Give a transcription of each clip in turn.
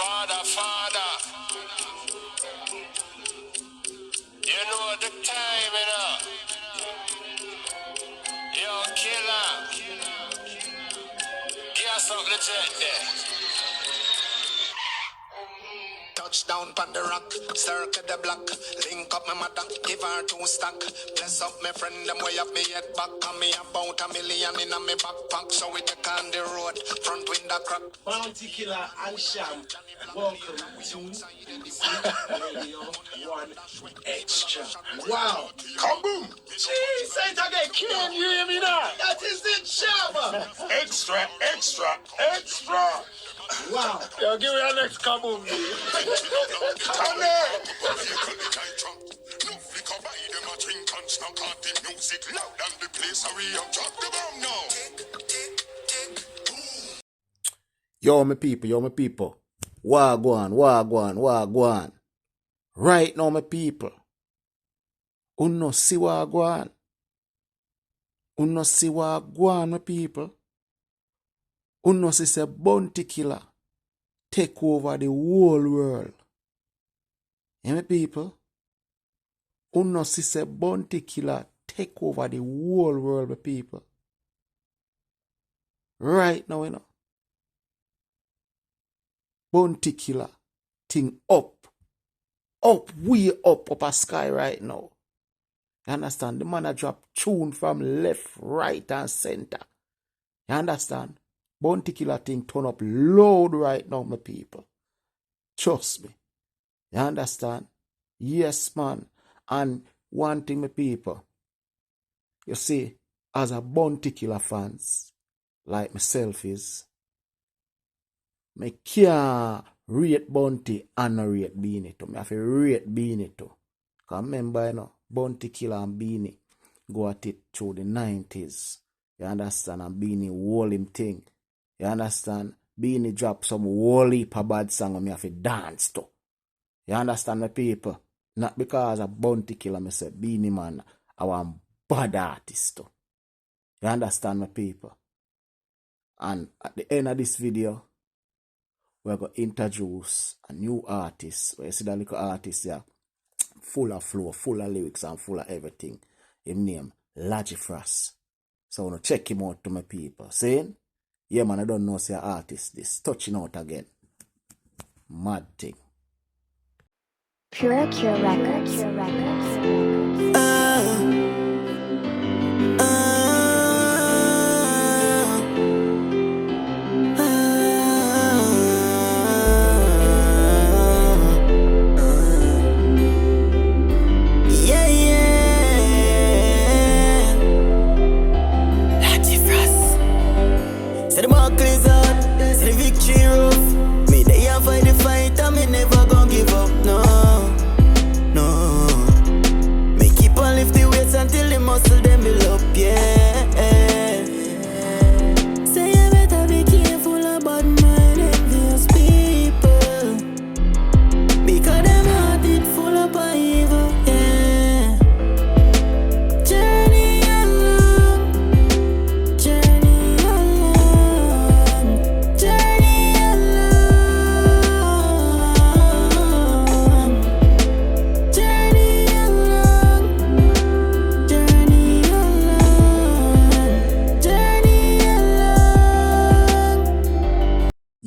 Father. You know the time, you know. Yo, killer. Give us something to check there. Touchdown on the rock, circle the block. Link up my mother, give her 2 stack. Bless up my friend, them way up me head back. And me about $1 million in a me backpack. So we take on the road, front window crack. Bounty Killer and Sham, welcome to Radio 1 Extra. Wow, kaboom! Jeez, say it again, can you hear me now? That is it, Sham! Extra. Wow. Yo, give me your next kaboom. Come here. Yo, my people. Wagwan. Right now, my people. Unno si wagwan, my people. Unno si se bounty killer take over the whole world. My people. Unno si se bounty killer take over the whole world, my people. Right now, you know. Bounty killer thing up, way up a sky right now. You understand? The man a drop tune from left, right, and center. You understand? Bounty killer thing turn up loud right now, my people. Trust me. You understand? Yes, man. And one thing, my people. You see, as a bounty killer fans, like myself is, me can't rate bounty and not rate beenie too. Me have to rate beenie too. Because remember, you know, bounty killer and beenie go at it through the 90s. You understand? And beenie whole him thing. You understand? Beenie drop some whole heap of bad song and me have to dance to. You understand, my people? Not because a bounty killer, me say beenie man, I want bad artist too. You understand, my people? And at the end of this video, we're going to introduce a new artist. Where you see that little artist here, full of flow, full of lyrics, and full of everything. His name, Edjahz. So I want to check him out to my people. Saying, yeah man, I don't know say artist this. Touching out again. Mad thing. Pure Records. Muscle them build up, yeah. Say you better be careful about mind envious people, because them heart it full up of evil, yeah. Journey along.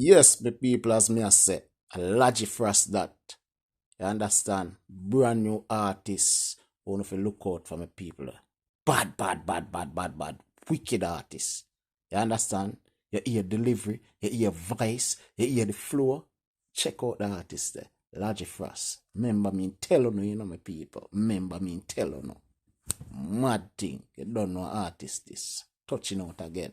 Yes, the people, as me I say, Edjahz that. You understand? Brand new artists. I want to look out for my people. Bad. Wicked artists. You understand? You hear delivery, you hear voice, you hear the flow. Check out the artist there. Edjahz. Remember me tell you, you know, my people. Remember me tell you. Mad thing. You don't know artist this. Touching out again.